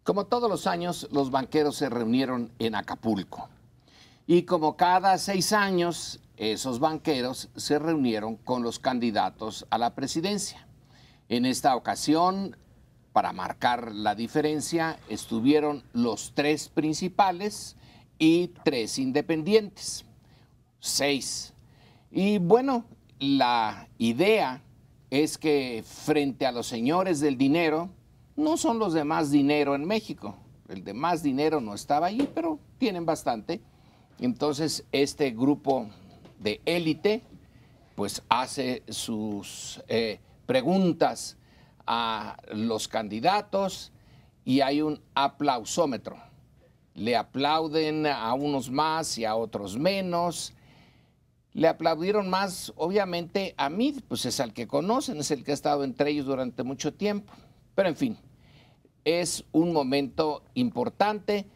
Como todos los años, los banqueros se reunieron en Acapulco. Y como cada 6 años, esos banqueros se reunieron con los candidatos a la presidencia. En esta ocasión, para marcar la diferencia, estuvieron los 3 principales y 3 independientes. 6. Y bueno, la idea es que frente a los señores del dinero, no son los de más dinero en México. El de más dinero no estaba allí, pero tienen bastante. Entonces, este grupo de élite, pues hace sus preguntas a los candidatos y hay un aplausómetro. Le aplauden a unos más y a otros menos. Le aplaudieron más, obviamente, a Mid, pues es al que conocen, es el que ha estado entre ellos durante mucho tiempo. Pero en fin, es un momento importante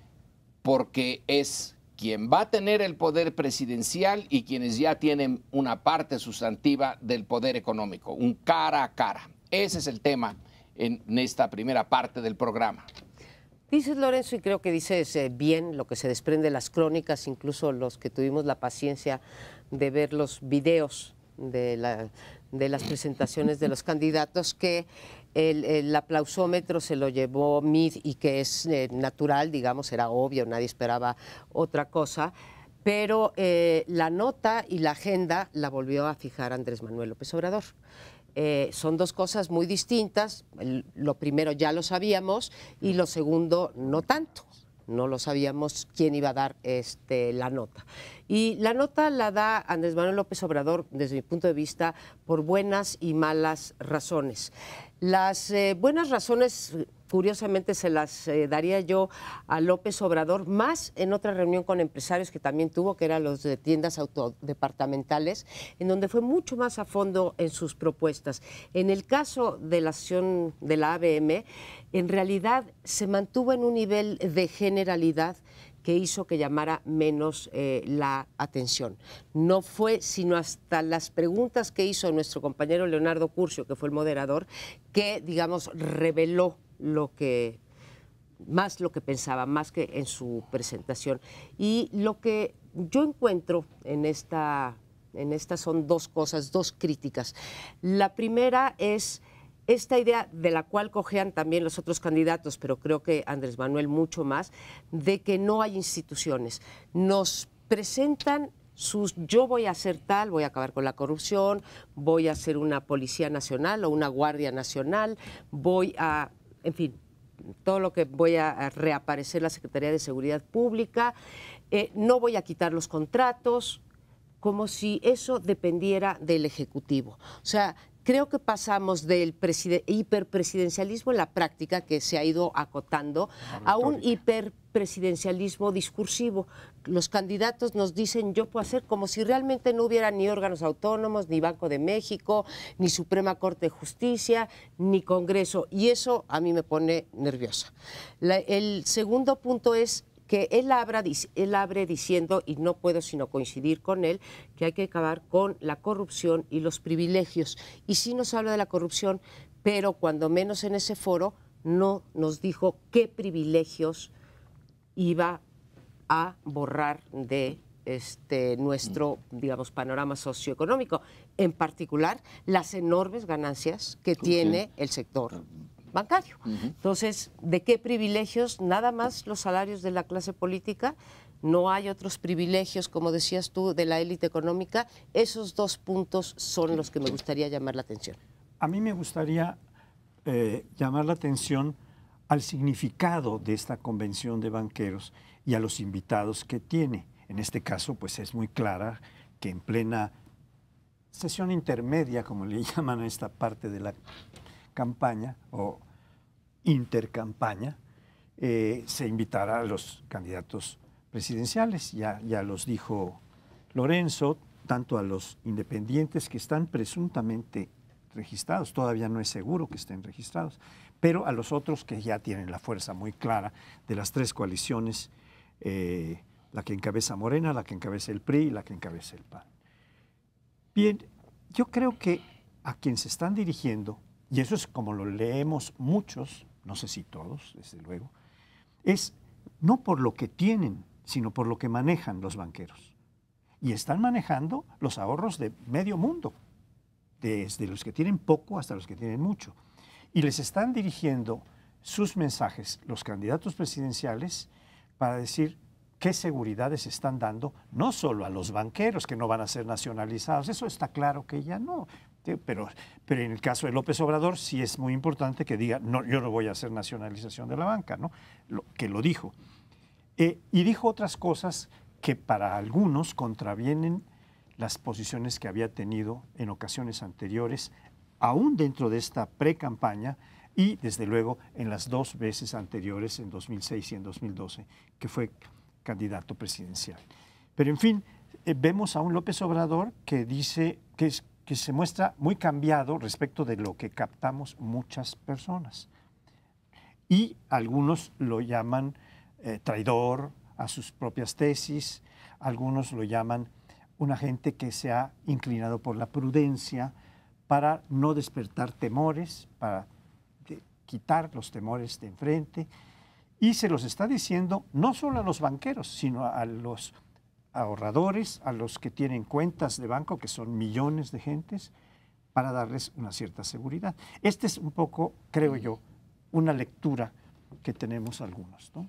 porque es quien va a tener el poder presidencial y quienes ya tienen una parte sustantiva del poder económico, un cara a cara. Ese es el tema en esta primera parte del programa. Dices, Lorenzo, y creo que dices bien lo que se desprende de las crónicas, incluso los que tuvimos la paciencia de ver los videos de las presentaciones de los candidatos, que el aplausómetro se lo llevó Mid y que es natural, digamos, era obvio, nadie esperaba otra cosa, pero la nota y la agenda la volvió a fijar Andrés Manuel López Obrador. Son dos cosas muy distintas. Lo primero ya lo sabíamos y lo segundo no tanto. No lo sabíamos quién iba a dar la nota. Y la nota la da Andrés Manuel López Obrador, desde mi punto de vista, por buenas y malas razones. Las buenas razones, curiosamente, se las daría yo a López Obrador, más en otra reunión con empresarios que también tuvo, que eran los de tiendas autodepartamentales, en donde fue mucho más a fondo en sus propuestas. En el caso de la acción de la ABM, en realidad se mantuvo en un nivel de generalidad que hizo que llamara menos la atención. No fue sino hasta las preguntas que hizo nuestro compañero Leonardo Curcio, que fue el moderador, que, digamos, reveló lo que pensaba, más que en su presentación. Y lo que yo encuentro en esta son dos cosas, dos críticas. La primera es esta idea de la cual cojean también los otros candidatos, pero creo que Andrés Manuel mucho más, de que no hay instituciones. Nos presentan yo voy a hacer tal, voy a acabar con la corrupción, voy a hacer una Policía Nacional o una Guardia Nacional, en fin, todo lo que voy a reaparecer la Secretaría de Seguridad Pública, no voy a quitar los contratos, como si eso dependiera del Ejecutivo. O sea, creo que pasamos del hiperpresidencialismo en la práctica, que se ha ido acotando, a un hiperpresidencialismo discursivo. Los candidatos nos dicen yo puedo hacer, como si realmente no hubiera ni órganos autónomos, ni Banco de México, ni Suprema Corte de Justicia, ni Congreso. Y eso a mí me pone nerviosa. El segundo punto es que él abre diciendo, y no puedo sino coincidir con él, que hay que acabar con la corrupción y los privilegios. Y sí nos habla de la corrupción, pero cuando menos en ese foro no nos dijo qué privilegios iba a borrar de nuestro, digamos, panorama socioeconómico, en particular las enormes ganancias que tiene el sector bancario. Entonces, ¿de qué privilegios? Nada más los salarios de la clase política. No hay otros privilegios, como decías tú, de la élite económica. Esos dos puntos son los que me gustaría llamar la atención. A mí me gustaría llamar la atención al significado de esta convención de banqueros y a los invitados que tiene. En este caso, pues es muy clara que en plena sesión intermedia, como le llaman a esta parte de la campaña o intercampaña, se invitará a los candidatos presidenciales. Ya los dijo Lorenzo, tanto a los independientes que están presuntamente registrados, todavía no es seguro que estén registrados, pero a los otros que ya tienen la fuerza muy clara de las 3 coaliciones, la que encabeza Morena, la que encabeza el PRI y la que encabeza el PAN. Bien, yo creo que a quien se están dirigiendo, y eso es como lo leemos muchos, no sé si todos, desde luego, es no por lo que tienen, sino por lo que manejan los banqueros. Y están manejando los ahorros de medio mundo, desde los que tienen poco hasta los que tienen mucho. Y les están dirigiendo sus mensajes, los candidatos presidenciales, para decir qué seguridades están dando, no solo a los banqueros que no van a ser nacionalizados, eso está claro que ya no, pero en el caso de López Obrador sí es muy importante que diga, no, yo no voy a hacer nacionalización de la banca, ¿no? Que lo dijo. Y dijo otras cosas que para algunos contravienen las posiciones que había tenido en ocasiones anteriores, aún dentro de esta pre-campaña y desde luego en las 2 veces anteriores, en 2006 y en 2012, que fue candidato presidencial. Pero en fin, vemos a un López Obrador que dice que se muestra muy cambiado respecto de lo que captamos muchas personas. Y algunos lo llaman traidor a sus propias tesis, algunos lo llaman una gente que se ha inclinado por la prudencia para no despertar temores, para quitar los temores de enfrente, y se los está diciendo no solo a los banqueros, sino a los ahorradores, a los que tienen cuentas de banco, que son millones de gentes, para darles una cierta seguridad. Este es un poco, creo yo, una lectura que tenemos algunos, ¿no?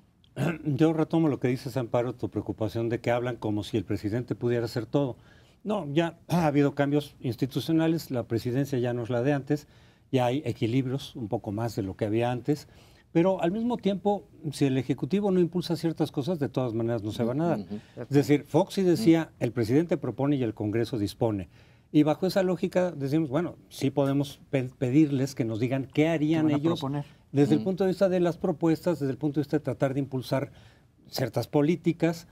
Yo retomo lo que dices, Amparo, tu preocupación de que hablan como si el presidente pudiera hacer todo. No, ya ha habido cambios institucionales, la presidencia ya no es la de antes, ya hay equilibrios, un poco más de lo que había antes, pero al mismo tiempo, si el Ejecutivo no impulsa ciertas cosas, de todas maneras no se van a dar. Es decir, Foxy decía, el presidente propone y el Congreso dispone. Y bajo esa lógica decimos, bueno, sí podemos pedirles que nos digan qué harían ellos desde el punto de vista de las propuestas, desde el punto de vista de tratar de impulsar ciertas políticas,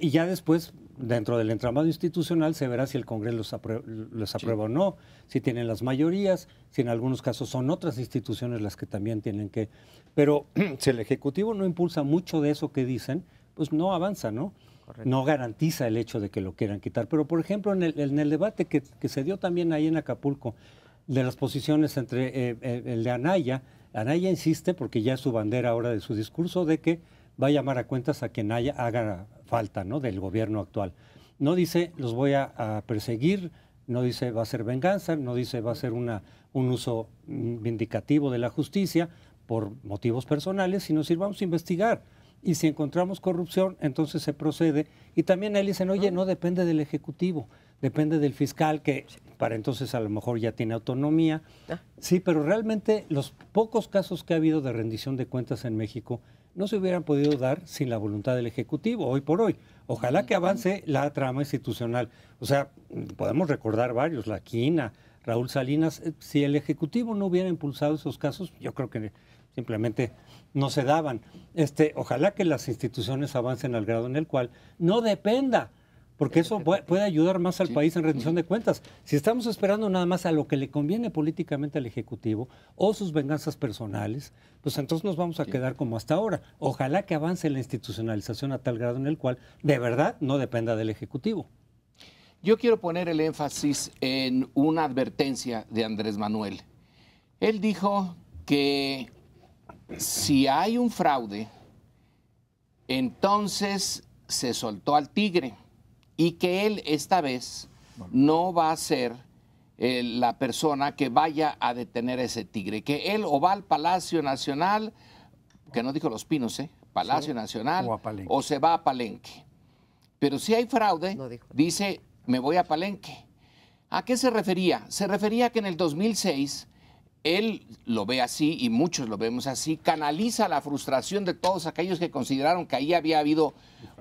y ya después, dentro del entramado institucional, se verá si el Congreso los aprueba o no, si tienen las mayorías, si en algunos casos son otras instituciones las que también tienen que... Pero si el Ejecutivo no impulsa mucho de eso que dicen, pues no avanza, ¿no? Correcto. No garantiza el hecho de que lo quieran quitar. Pero, por ejemplo, en el debate que se dio también ahí en Acapulco, de las posiciones entre el de Anaya insiste, porque ya es su bandera ahora de su discurso, de que va a llamar a cuentas a quien haga falta, ¿no?, del gobierno actual. No dice los voy a perseguir, no dice va a ser venganza, no dice va a ser un uso vindicativo de la justicia por motivos personales, sino decir vamos a investigar. Y si encontramos corrupción, entonces se procede. Y también ahí dicen, oye, no depende del Ejecutivo, depende del fiscal, que para entonces a lo mejor ya tiene autonomía. Sí, pero realmente los pocos casos que ha habido de rendición de cuentas en México no se hubieran podido dar sin la voluntad del Ejecutivo, hoy por hoy. Ojalá que avance la trama institucional. O sea, podemos recordar varios, La Quina, Raúl Salinas. Si el Ejecutivo no hubiera impulsado esos casos, yo creo que simplemente no se daban. Ojalá que las instituciones avancen al grado en el cual no dependa, porque eso puede ayudar más al país en rendición de cuentas. Si estamos esperando nada más a lo que le conviene políticamente al Ejecutivo o sus venganzas personales, pues entonces nos vamos a quedar como hasta ahora. Ojalá que avance la institucionalización a tal grado en el cual de verdad no dependa del Ejecutivo. Yo quiero poner el énfasis en una advertencia de Andrés Manuel. Él dijo que si hay un fraude, entonces se soltó al tigre y que él esta vez no va a ser la persona que vaya a detener a ese tigre, que él o va al Palacio Nacional, que no dijo Los Pinos, Palacio Nacional, o se va a Palenque. Pero si hay fraude, dice, me voy a Palenque. ¿A qué se refería? Se refería a que en el 2006... él lo ve así y muchos lo vemos así, canaliza la frustración de todos aquellos que consideraron que ahí había habido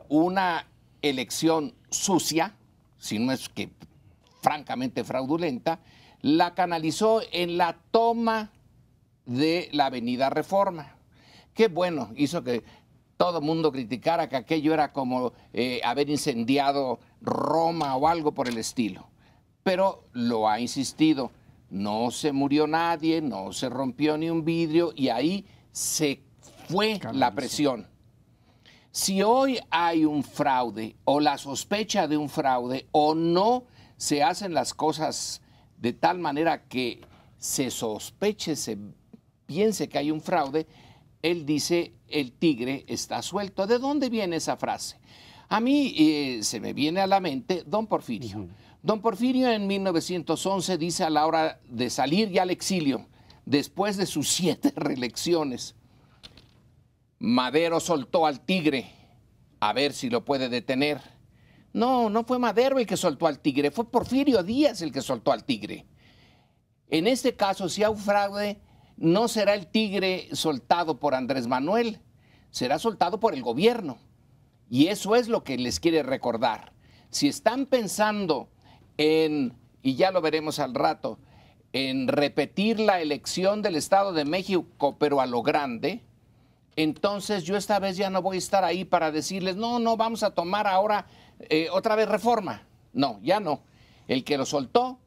una elección sucia, si no es que francamente fraudulenta, la canalizó en la toma de la Avenida Reforma. Qué bueno, hizo que todo el mundo criticara que aquello era como haber incendiado Roma o algo por el estilo. Pero lo ha insistido. No se murió nadie, no se rompió ni un vidrio y ahí se fue la presión. Si hoy hay un fraude o la sospecha de un fraude o no se hacen las cosas de tal manera que se sospeche, se piense que hay un fraude, él dice, el tigre está suelto. ¿De dónde viene esa frase? A mí se me viene a la mente don Porfirio. Don Porfirio en 1911 dice a la hora de salir ya al exilio, después de sus 7 reelecciones, Madero soltó al tigre, a ver si lo puede detener. No, no fue Madero el que soltó al tigre, fue Porfirio Díaz el que soltó al tigre. En este caso, si hay fraude, no será el tigre soltado por Andrés Manuel, será soltado por el gobierno. Y eso es lo que les quiere recordar. Si están pensando en, y ya lo veremos al rato, en repetir la elección del Estado de México, pero a lo grande, entonces yo esta vez ya no voy a estar ahí para decirles, no, no, vamos a tomar ahora otra vez reforma. No, ya no. El que lo soltó,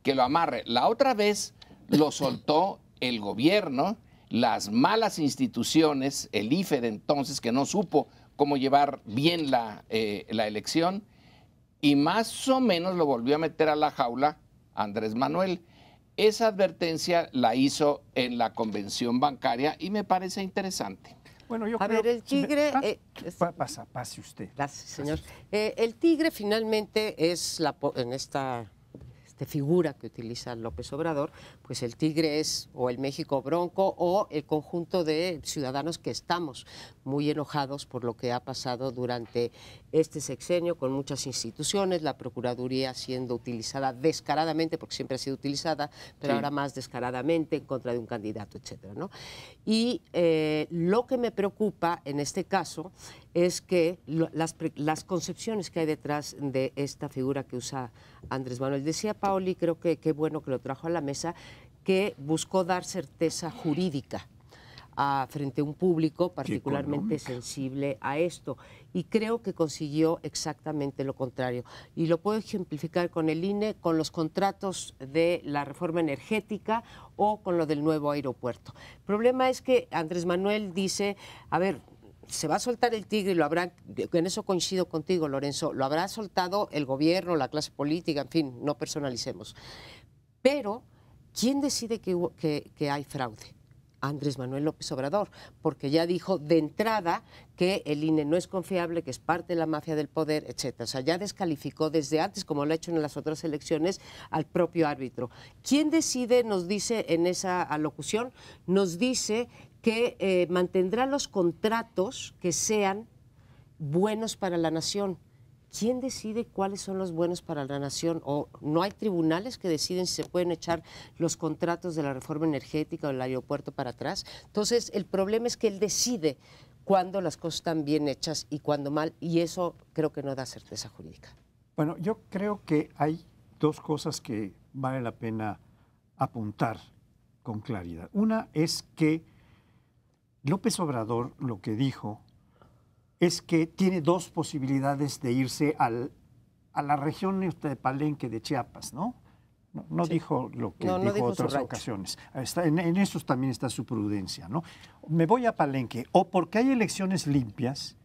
que lo amarre. La otra vez lo soltó el gobierno, las malas instituciones, el IFE de entonces, que no supo cómo llevar bien la elección, y más o menos lo volvió a meter a la jaula Andrés Manuel. Esa advertencia la hizo en la convención bancaria y me parece interesante. Bueno, yo A creo, ver, el tigre... pase usted. Gracias, señor. El tigre finalmente es, en esta figura que utiliza López Obrador, pues el tigre es o el México bronco o el conjunto de ciudadanos que estamos muy enojados por lo que ha pasado durante este sexenio con muchas instituciones, la Procuraduría siendo utilizada descaradamente, porque siempre ha sido utilizada, pero ahora más descaradamente en contra de un candidato, etcétera, ¿no? Y lo que me preocupa en este caso es que las concepciones que hay detrás de esta figura que usa Andrés Manuel. Decía Paoli, creo que qué bueno que lo trajo a la mesa, que buscó dar certeza jurídica frente a un público particularmente sensible a esto. Y creo que consiguió exactamente lo contrario. Y lo puedo ejemplificar con el INE, con los contratos de la reforma energética o con lo del nuevo aeropuerto. El problema es que Andrés Manuel dice, a ver, se va a soltar el tigre y lo habrá, en eso coincido contigo, Lorenzo, lo habrá soltado el gobierno, la clase política, en fin, no personalicemos. Pero, ¿quién decide que hay fraude? Andrés Manuel López Obrador, porque ya dijo de entrada que el INE no es confiable, que es parte de la mafia del poder, etcétera. O sea, ya descalificó desde antes, como lo ha hecho en las otras elecciones, al propio árbitro. ¿Quién decide? Nos dice en esa alocución, nos dice que mantendrá los contratos que sean buenos para la nación. ¿Quién decide cuáles son los buenos para la nación? ¿O no hay tribunales que deciden si se pueden echar los contratos de la reforma energética o el aeropuerto para atrás? Entonces, el problema es que él decide cuándo las cosas están bien hechas y cuándo mal, y eso creo que no da certeza jurídica. Bueno, yo creo que hay 2 cosas que vale la pena apuntar con claridad. Una es que López Obrador lo que dijo es que tiene 2 posibilidades de irse a la región de Palenque de Chiapas, ¿no? No sí. Dijo lo que dijo otras ocasiones. En eso también está su prudencia, ¿no? Me voy a Palenque o porque hay elecciones limpias,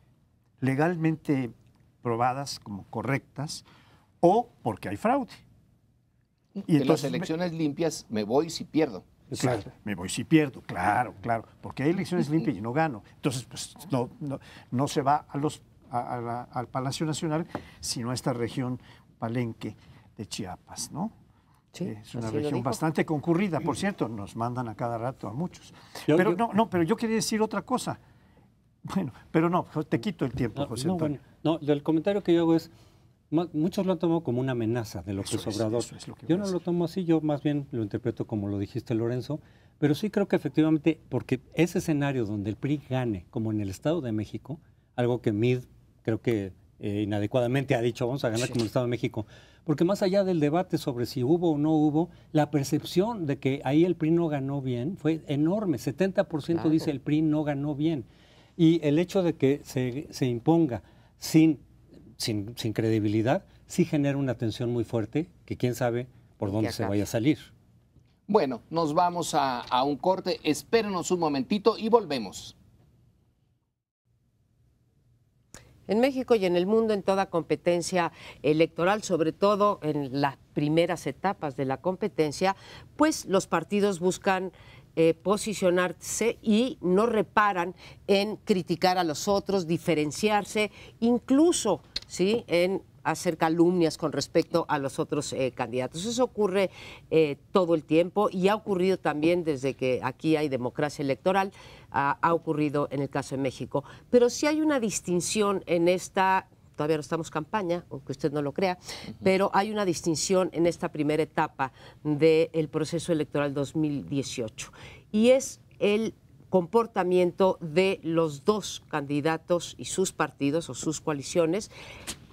legalmente probadas como correctas, o porque hay fraude. Y entonces, en las elecciones limpias me voy si pierdo. Claro, me voy si pierdo, claro, porque hay elecciones limpias y no gano. Entonces, pues no se va al Palacio Nacional, sino a esta región Palenque de Chiapas, ¿no? Sí, es una región bastante concurrida, por cierto, nos mandan a cada rato a muchos. Pero yo quería decir otra cosa. Bueno, pero no, te quito el tiempo, José Antonio. El comentario que yo hago es, muchos lo han tomado como una amenaza de López Obrador. Yo no lo tomo así, yo más bien lo interpreto como lo dijiste, Lorenzo, pero sí creo que efectivamente, porque ese escenario donde el PRI gane, como en el Estado de México, algo que Mid creo que inadecuadamente ha dicho, vamos a ganar como el Estado de México, porque más allá del debate sobre si hubo o no hubo, la percepción de que ahí el PRI no ganó bien fue enorme, 70% dice el PRI no ganó bien, y el hecho de que se imponga sin credibilidad, sí genera una tensión muy fuerte que quién sabe por dónde se vaya a salir. Bueno, nos vamos a un corte, espérenos un momentito y volvemos. En México y en el mundo, en toda competencia electoral, sobre todo en las primeras etapas de la competencia, pues los partidos buscan posicionarse y no reparan en criticar a los otros, diferenciarse, incluso, ¿sí?, en hacer calumnias con respecto a los otros candidatos. Eso ocurre todo el tiempo y ha ocurrido también desde que aquí hay democracia electoral, ha ocurrido en el caso de México. Pero sí hay una distinción en esta, todavía no estamos campaña, aunque usted no lo crea, pero hay una distinción en esta primera etapa del proceso electoral 2018 y es el comportamiento de los dos candidatos y sus partidos o sus coaliciones,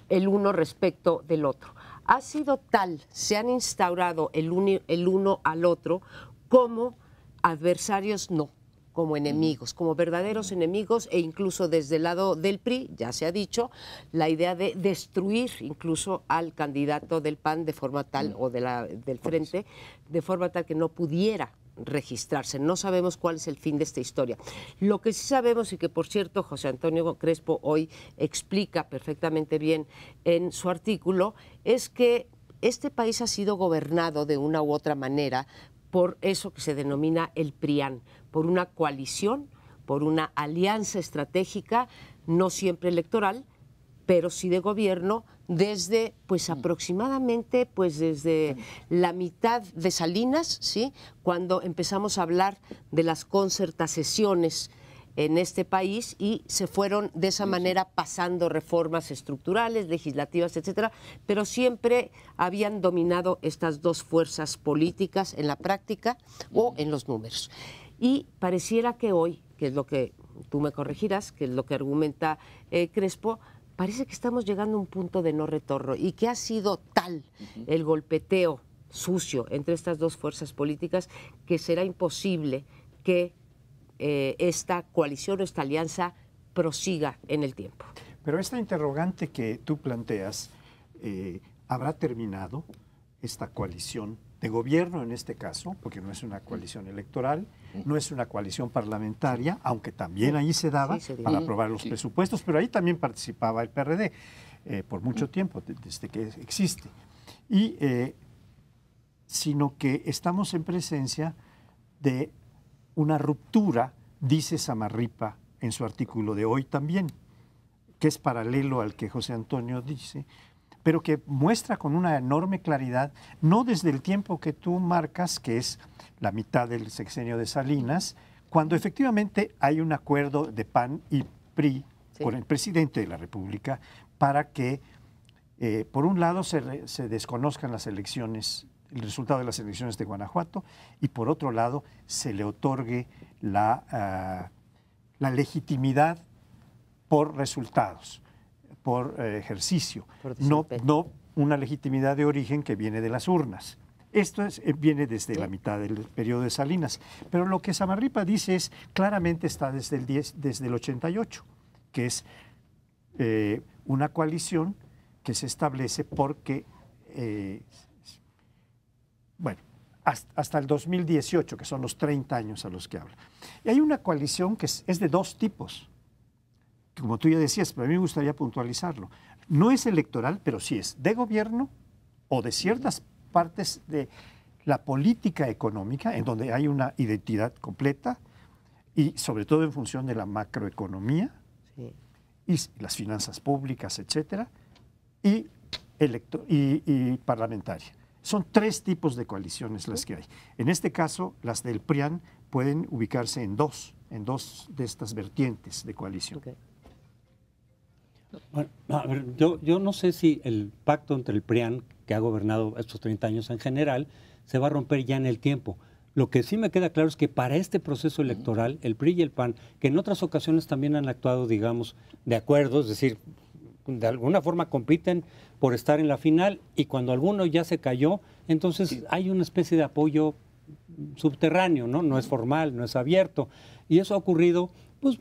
el uno respecto del otro. Ha sido tal, se han instaurado el uno al otro como adversarios, no, como enemigos, como verdaderos enemigos, e incluso desde el lado del PRI, ya se ha dicho, la idea de destruir incluso al candidato del PAN de forma tal, o del Frente, de forma tal que no pudiera registrarse. No sabemos cuál es el fin de esta historia. Lo que sí sabemos, y que por cierto José Antonio Crespo hoy explica perfectamente bien en su artículo, es que este país ha sido gobernado de una u otra manera por eso que se denomina el PRIAN, por una coalición, por una alianza estratégica, no siempre electoral, pero sí de gobierno, desde pues aproximadamente pues desde la mitad de Salinas, ¿sí?, cuando empezamos a hablar de las concertaciones en este país y se fueron de esa manera pasando reformas estructurales, legislativas, etcétera, pero siempre habían dominado estas dos fuerzas políticas en la práctica o en los números. Y pareciera que hoy, que es lo que tú me corregirás, que es lo que argumenta Crespo, parece que estamos llegando a un punto de no retorno y que ha sido tal el golpeteo sucio entre estas dos fuerzas políticas que será imposible que esta coalición o esta alianza prosiga en el tiempo. Pero esta interrogante que tú planteas, ¿habrá terminado esta coalición de gobierno en este caso? Porque no es una coalición electoral, no es una coalición parlamentaria, aunque también ahí se daba para aprobar los presupuestos, pero ahí también participaba el PRD por mucho tiempo, desde que existe. Sino que estamos en presencia de una ruptura, dice Samarripa en su artículo de hoy también, que es paralelo al que José Antonio dice, pero que muestra con una enorme claridad, no desde el tiempo que tú marcas, que es la mitad del sexenio de Salinas, cuando efectivamente hay un acuerdo de PAN y PRI con el presidente de la República para que, por un lado, se desconozcan las elecciones, el resultado de las elecciones de Guanajuato, y por otro lado, se le otorgue la legitimidad por resultados, por ejercicio, no una legitimidad de origen que viene de las urnas. Esto viene desde la mitad del periodo de Salinas. Pero lo que Samarripa dice es, claramente está desde el 88, que es una coalición que se establece porque, bueno, hasta el 2018, que son los 30 años a los que habla. Y hay una coalición que es de dos tipos, como tú ya decías, pero a mí me gustaría puntualizarlo. No es electoral, pero sí es de gobierno o de ciertas partes de la política económica, en donde hay una identidad completa y sobre todo en función de la macroeconomía y las finanzas públicas, etcétera, y parlamentaria. Son tres tipos de coaliciones las que hay. En este caso, las del PRIAN pueden ubicarse en dos de estas vertientes de coalición. Bueno, a ver, yo no sé si el pacto entre el PRIAN, que ha gobernado estos 30 años en general, se va a romper ya en el tiempo. Lo que sí me queda claro es que para este proceso electoral, el PRI y el PAN, que en otras ocasiones también han actuado, digamos, de acuerdo, es decir, de alguna forma compiten por estar en la final, y cuando alguno ya se cayó, entonces hay una especie de apoyo subterráneo, ¿no? No es formal, no es abierto. Y eso ha ocurrido, pues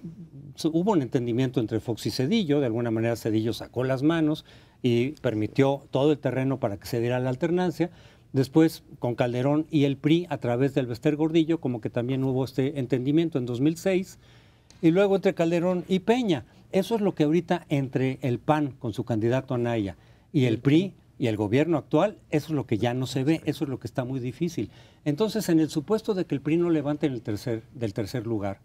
hubo un entendimiento entre Fox y Zedillo, de alguna manera Zedillo sacó las manos y permitió todo el terreno para que se diera la alternancia. Después, con Calderón y el PRI, a través del Bester Gordillo, como que también hubo este entendimiento en 2006, y luego entre Calderón y Peña. Eso es lo que ahorita entre el PAN con su candidato Anaya y el PRI y el gobierno actual, eso es lo que ya no se ve, eso es lo que está muy difícil. Entonces, en el supuesto de que el PRI no levante del tercer lugar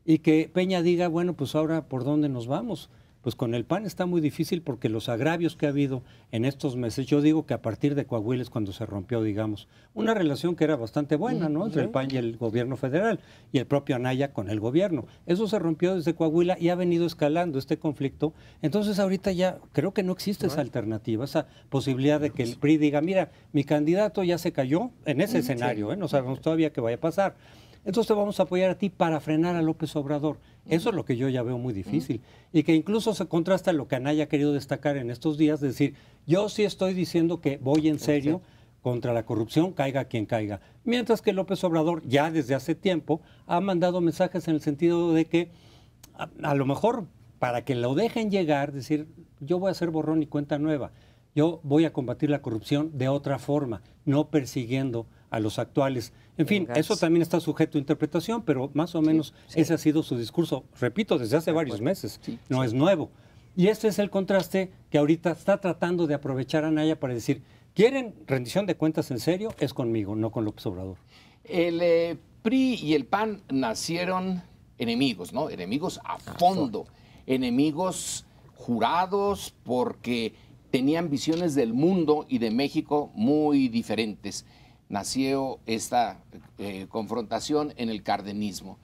y que Peña diga, bueno, pues ahora, ¿por dónde nos vamos? Pues con el PAN está muy difícil porque los agravios que ha habido en estos meses, yo digo que a partir de Coahuila es cuando se rompió, digamos, una relación que era bastante buena, ¿no? Entre el PAN y el gobierno federal y el propio Anaya con el gobierno. Eso se rompió desde Coahuila y ha venido escalando este conflicto. Entonces ahorita ya creo que no existe esa alternativa, esa posibilidad de que el PRI diga, mira, mi candidato ya se cayó en ese escenario, no sabemos todavía qué vaya a pasar. Entonces te vamos a apoyar a ti para frenar a López Obrador. Eso es lo que yo ya veo muy difícil. Y que incluso se contrasta lo que Anaya ha querido destacar en estos días, decir, yo sí estoy diciendo que voy en serio contra la corrupción, caiga quien caiga. Mientras que López Obrador ya desde hace tiempo ha mandado mensajes en el sentido de que a lo mejor para que lo dejen llegar, decir, yo voy a hacer borrón y cuenta nueva. Yo voy a combatir la corrupción de otra forma, no persiguiendo a los actuales. En fin, eso también está sujeto a interpretación, pero más o menos ese ha sido su discurso, repito, desde hace varios meses, no es nuevo. Y este es el contraste que ahorita está tratando de aprovechar Anaya para decir, ¿quieren rendición de cuentas en serio? Es conmigo, no con López Obrador. El PRI y el PAN nacieron enemigos, ¿no? Enemigos a fondo, enemigos jurados porque tenían visiones del mundo y de México muy diferentes. Nació esta confrontación en el cardenismo.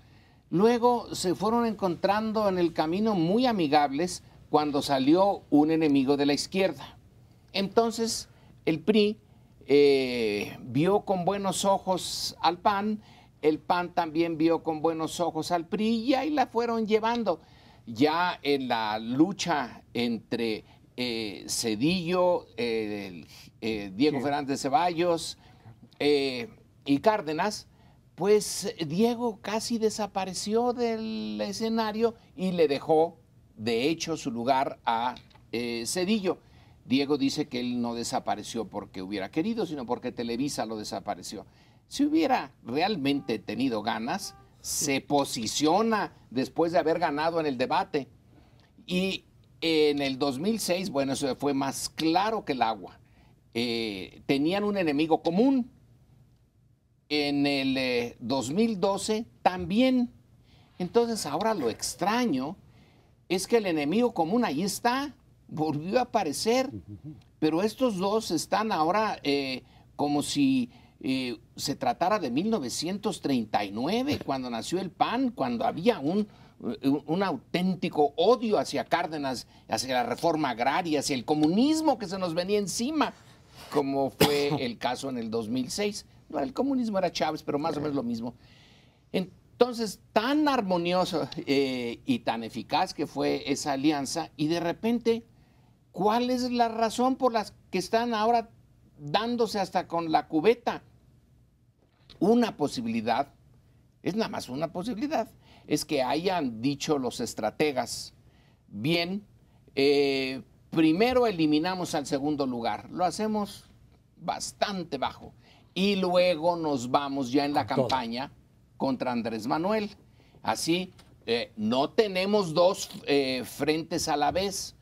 Luego se fueron encontrando en el camino muy amigables cuando salió un enemigo de la izquierda. Entonces el PRI vio con buenos ojos al PAN, el PAN también vio con buenos ojos al PRI y ahí la fueron llevando. Ya en la lucha entre Zedillo, Diego Fernández Ceballos y Cárdenas, pues Diego casi desapareció del escenario y le dejó, de hecho, su lugar a Zedillo. Diego dice que él no desapareció porque hubiera querido, sino porque Televisa lo desapareció. Si hubiera realmente tenido ganas, se posiciona después de haber ganado en el debate. Y en el 2006, bueno, eso fue más claro que el agua. Tenían un enemigo común. En el 2012 también. Entonces ahora lo extraño es que el enemigo común ahí está, volvió a aparecer, pero estos dos están ahora como si se tratara de 1939, cuando nació el PAN, cuando había un auténtico odio hacia Cárdenas, hacia la reforma agraria, hacia el comunismo que se nos venía encima, como fue el caso en el 2006. No, el comunismo era Chávez, pero más o menos lo mismo. Entonces, tan armonioso y tan eficaz que fue esa alianza, y de repente, ¿cuál es la razón por la que están ahora dándose hasta con la cubeta? Una posibilidad, es nada más una posibilidad, es que hayan dicho los estrategas, bien, primero eliminamos al segundo lugar, lo hacemos bastante bajo, y luego nos vamos ya en la campaña contra Andrés Manuel. Así, no tenemos dos frentes a la vez,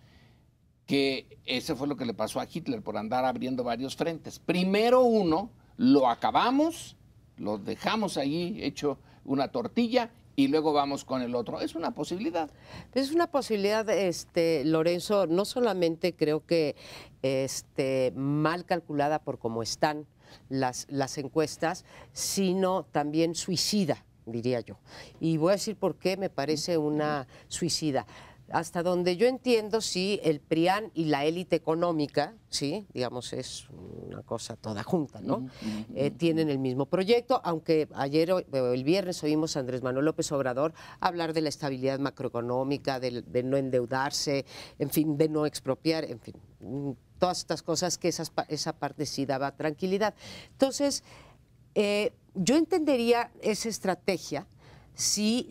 que ese fue lo que le pasó a Hitler por andar abriendo varios frentes. Primero uno, lo acabamos, lo dejamos ahí hecho una tortilla y luego vamos con el otro. Es una posibilidad. Es una posibilidad, Lorenzo, no solamente creo que mal calculada por cómo están las encuestas, sino también suicida, diría yo. Y voy a decir por qué me parece una suicida. Hasta donde yo entiendo, sí, el PRIAN y la élite económica, sí, digamos, es una cosa toda junta, ¿no? Tienen el mismo proyecto, aunque ayer o el viernes oímos a Andrés Manuel López Obrador hablar de la estabilidad macroeconómica, de no endeudarse, en fin, de no expropiar, en fin, todas estas cosas que esa parte sí daba tranquilidad. Entonces, yo entendería esa estrategia si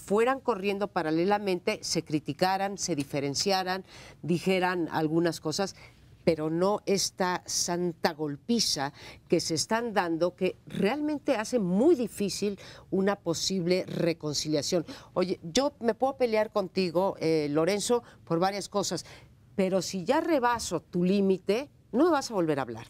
fueran corriendo paralelamente, se criticaran, se diferenciaran, dijeran algunas cosas, pero no esta santa golpiza que se están dando, que realmente hace muy difícil una posible reconciliación. Oye, yo me puedo pelear contigo, Lorenzo, por varias cosas, pero si ya rebaso tu límite, no me vas a volver a hablar,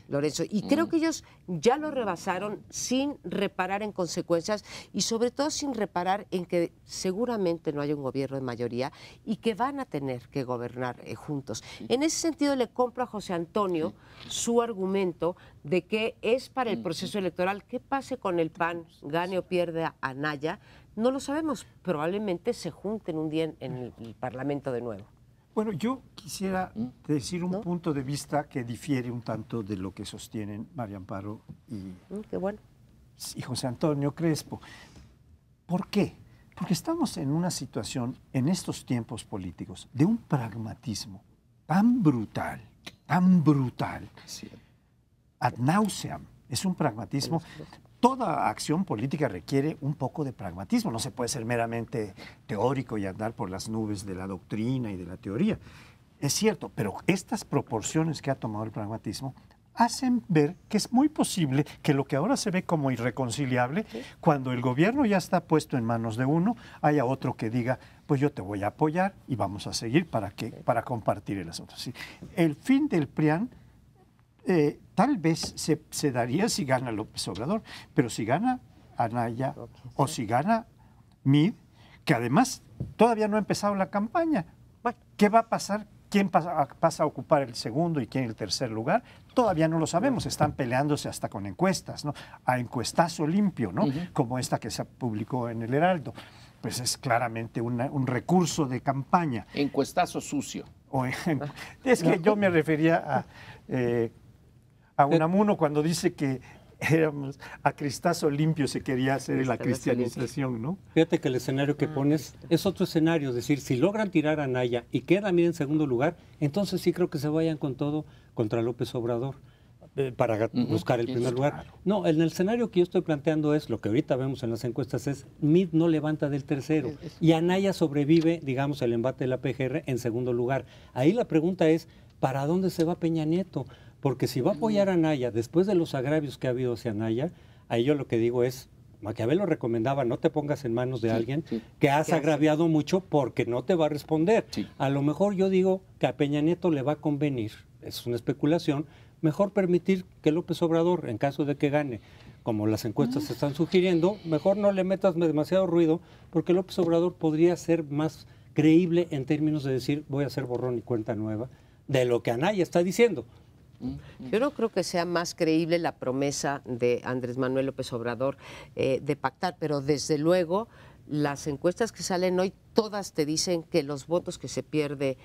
Lorenzo. Y creo que ellos ya lo rebasaron sin reparar en consecuencias y sobre todo sin reparar en que seguramente no hay un gobierno de mayoría y que van a tener que gobernar juntos. En ese sentido le compro a José Antonio su argumento de que es para el proceso electoral. ¿Qué pase con el PAN, gane o pierda Anaya? No lo sabemos. Probablemente se junten un día en el Parlamento de nuevo. Bueno, yo quisiera decir un punto de vista que difiere un tanto de lo que sostienen María Amparo qué bueno. y José Antonio Crespo. ¿Por qué? Porque estamos en una situación, en estos tiempos políticos, de un pragmatismo tan brutal, ad nauseam. Es un pragmatismo. Toda acción política requiere un poco de pragmatismo. No se puede ser meramente teórico y andar por las nubes de la doctrina y de la teoría. Es cierto, pero estas proporciones que ha tomado el pragmatismo hacen ver que es muy posible que lo que ahora se ve como irreconciliable, cuando el gobierno ya está puesto en manos de uno, haya otro que diga, pues yo te voy a apoyar y vamos a seguir para compartir el asunto. Sí. El fin del PRIAN tal vez se daría si gana López Obrador, pero si gana Anaya o si gana Mid, que además todavía no ha empezado la campaña, ¿qué va a pasar? ¿Quién pasa a ocupar el segundo y quién el tercer lugar? Todavía no lo sabemos, están peleándose hasta con encuestas, ¿no? A encuestazo limpio, ¿no? Como esta que se publicó en el Heraldo. Pues es claramente un recurso de campaña. Encuestazo sucio. Es que yo me refería a Unamuno cuando dice que éramos a cristazo limpio se quería hacer la cristianización, ¿no? Fíjate que el escenario que pones es otro escenario, es decir, si logran tirar a Anaya y queda Mid en segundo lugar, entonces sí creo que se vayan con todo contra López Obrador para buscar el primer lugar. No, en el escenario que yo estoy planteando es, lo que ahorita vemos en las encuestas es, Mid no levanta del tercero y Anaya sobrevive, digamos, el embate de la PGR en segundo lugar. Ahí la pregunta es, ¿para dónde se va Peña Nieto? Porque si va a apoyar a Anaya, después de los agravios que ha habido hacia Anaya, ahí yo lo que digo es, Maquiavelo recomendaba, no te pongas en manos de alguien que has agraviado mucho porque no te va a responder. A lo mejor yo digo que a Peña Nieto le va a convenir, es una especulación, mejor permitir que López Obrador, en caso de que gane, como las encuestas se están sugiriendo, mejor no le metas demasiado ruido, porque López Obrador podría ser más creíble en términos de decir, voy a hacer borrón y cuenta nueva, de lo que Anaya está diciendo. Yo no creo que sea más creíble la promesa de Andrés Manuel López Obrador de pactar, pero desde luego las encuestas que salen hoy todas te dicen que los votos que se pierde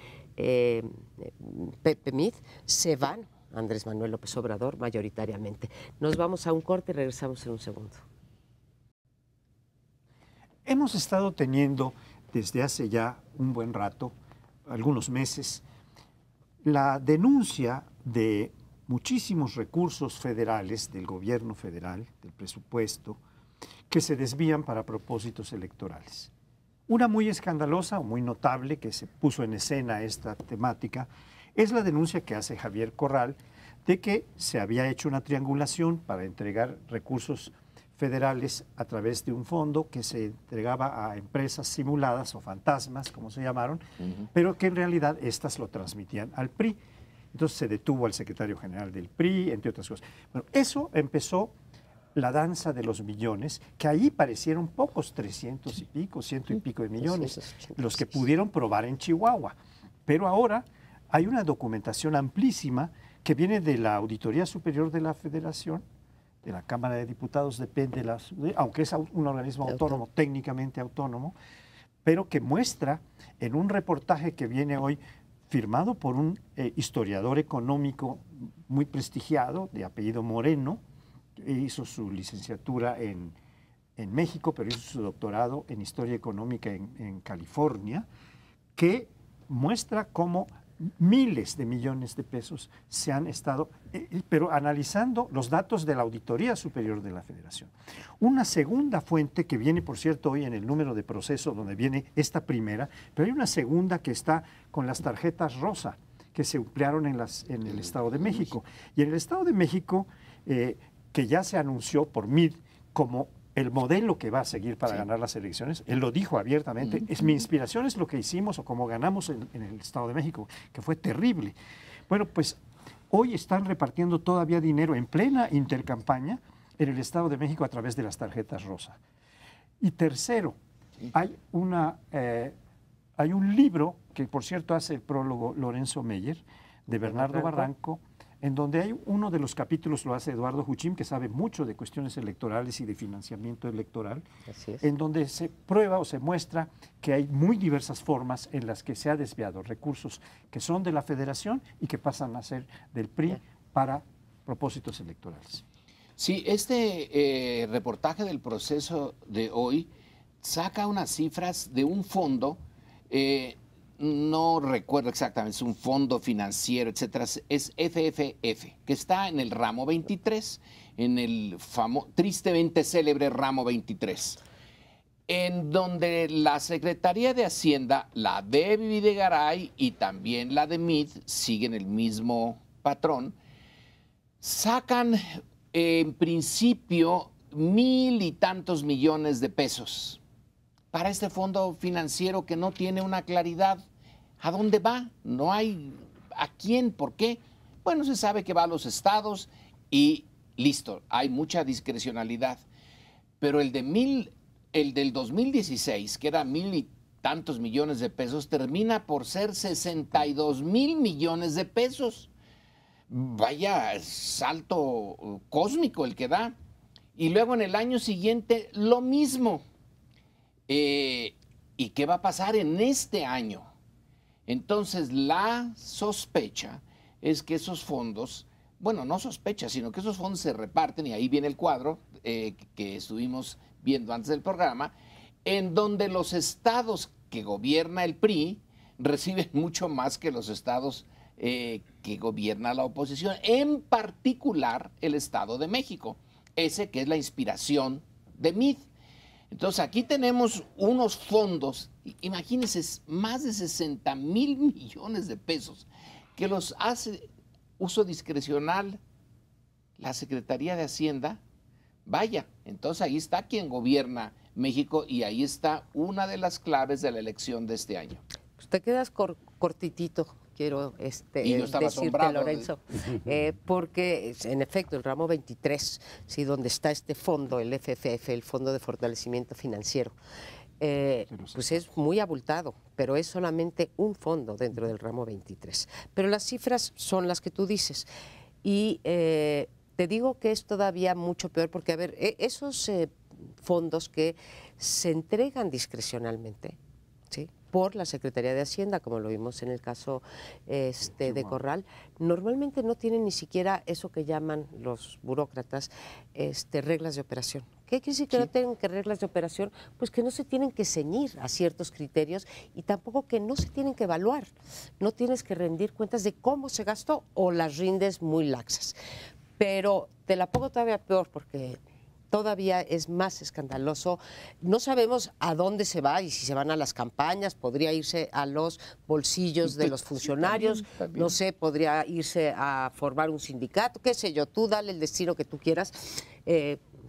Pepe Mid se van a Andrés Manuel López Obrador mayoritariamente. Nos vamos a un corte y regresamos en un segundo. Hemos estado teniendo desde hace ya un buen rato, algunos meses, la denuncia de muchísimos recursos federales del gobierno federal, del presupuesto, que se desvían para propósitos electorales. Una muy escandalosa o muy notable que se puso en escena esta temática es la denuncia que hace Javier Corral de que se había hecho una triangulación para entregar recursos federales a través de un fondo que se entregaba a empresas simuladas o fantasmas, como se llamaron, pero que en realidad estas lo transmitían al PRI. Entonces se detuvo al secretario general del PRI, entre otras cosas. Bueno, eso empezó la danza de los millones, que ahí parecieron pocos, 300 y pico, 100 y pico de millones, los que pudieron probar en Chihuahua. Pero ahora hay una documentación amplísima que viene de la Auditoría Superior de la Federación, de la Cámara de Diputados, depende, aunque es un organismo autónomo, técnicamente autónomo, pero que muestra en un reportaje que viene hoy firmado por un historiador económico muy prestigiado, de apellido Moreno, que hizo su licenciatura en México, pero hizo su doctorado en Historia Económica en California, que muestra cómo miles de millones de pesos se han estado, pero analizando los datos de la Auditoría Superior de la Federación. Una segunda fuente que viene, por cierto, hoy en el número de proceso donde viene esta primera, pero hay una segunda que está con las tarjetas rosa que se emplearon en el Estado de México. Y en el Estado de México, que ya se anunció por Mid como el modelo que va a seguir para ganar las elecciones, él lo dijo abiertamente, mi inspiración es lo que hicimos o como ganamos en el Estado de México, que fue terrible. Bueno, pues Hoy están repartiendo todavía dinero en plena intercampaña en el Estado de México a través de las tarjetas rosa. Y tercero, hay un libro que, por cierto, hace el prólogo Lorenzo Meyer, de Bernardo Barranco, en donde hay uno de los capítulos, lo hace Eduardo Juchim, que sabe mucho de cuestiones electorales y de financiamiento electoral, en donde se prueba o se muestra que hay muy diversas formas en las que se ha desviado recursos que son de la Federación y que pasan a ser del PRI para propósitos electorales. Sí, este reportaje del Proceso de hoy saca unas cifras de un fondo, no recuerdo exactamente, es un fondo financiero, etcétera, es FFF, que está en el ramo 23, en el tristemente célebre ramo 23, en donde la Secretaría de Hacienda, la de Videgaray y también la de MID, siguen el mismo patrón, sacan en principio 1,000 y tantos millones de pesos para este fondo financiero que no tiene una claridad. ¿A dónde va? No hay a quién, por qué. Bueno, se sabe que va a los estados y listo, hay mucha discrecionalidad. Pero el del 2016, que era 1,000 y tantos millones de pesos, termina por ser 62,000 millones de pesos. Vaya salto cósmico el que da. Y luego en el año siguiente lo mismo. ¿Y qué va a pasar en este año? Entonces la sospecha es que esos fondos, bueno, no sospecha, sino que esos fondos se reparten, y ahí viene el cuadro que estuvimos viendo antes del programa, en donde los estados que gobierna el PRI reciben mucho más que los estados que gobierna la oposición, en particular el Estado de México, ese que es la inspiración de MID. Entonces aquí tenemos unos fondos, imagínense, más de 60,000 millones de pesos, que los hace uso discrecional la Secretaría de Hacienda. Vaya, entonces ahí está quien gobierna México y ahí está una de las claves de la elección de este año. Pues te quedas cortitito, quiero decirte, Lorenzo, porque en efecto el ramo 23, sí, donde está este fondo, el FFF, el Fondo de Fortalecimiento Financiero, pues es muy abultado, pero es solamente un fondo dentro del ramo 23. Pero las cifras son las que tú dices. Y te digo que es todavía mucho peor porque, a ver, esos fondos que se entregan discrecionalmente, ¿sí?, por la Secretaría de Hacienda, como lo vimos en el caso de Corral, normalmente no tienen ni siquiera eso que llaman los burócratas reglas de operación. ¿Qué quiere decir que no tienen reglas de operación? Pues que no se tienen que ceñir a ciertos criterios y tampoco que no se tienen que evaluar. No tienes que rendir cuentas de cómo se gastó o las rindes muy laxas. Pero te la pongo todavía peor porque todavía es más escandaloso. No sabemos a dónde se va y si se van a las campañas, podría irse a los bolsillos de los funcionarios, también. No sé, podría irse a formar un sindicato, qué sé yo, tú dale el destino que tú quieras.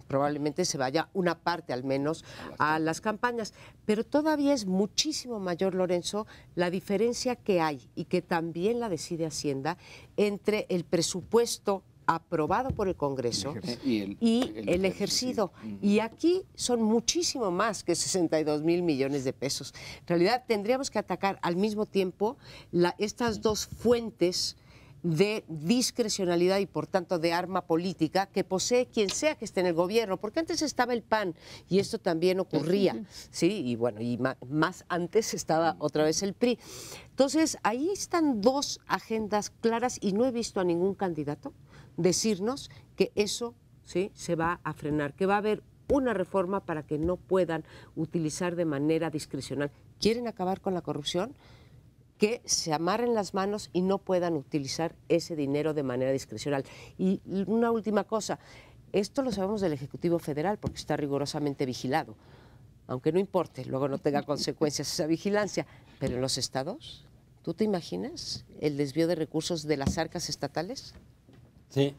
Probablemente se vaya una parte al menos a las campañas, pero todavía es muchísimo mayor, Lorenzo, la diferencia que hay y que también la decide Hacienda entre el presupuesto aprobado por el Congreso y el ejercido. Y aquí son muchísimo más que 62,000 millones de pesos. En realidad tendríamos que atacar al mismo tiempo estas dos fuentes de discrecionalidad y por tanto de arma política que posee quien sea que esté en el gobierno, porque antes estaba el PAN y esto también ocurría, ¿sí? Y bueno, y más antes estaba otra vez el PRI. Entonces, ahí están dos agendas claras y no he visto a ningún candidato decirnos que eso, ¿sí?, se va a frenar, que va a haber una reforma para que no puedan utilizar de manera discrecional. ¿Quieren acabar con la corrupción? Que se amarren las manos y no puedan utilizar ese dinero de manera discrecional. Y una última cosa, esto lo sabemos del Ejecutivo Federal porque está rigurosamente vigilado, aunque no importe, luego no tenga consecuencias esa vigilancia, pero en los estados, ¿tú te imaginas el desvío de recursos de las arcas estatales? Sí,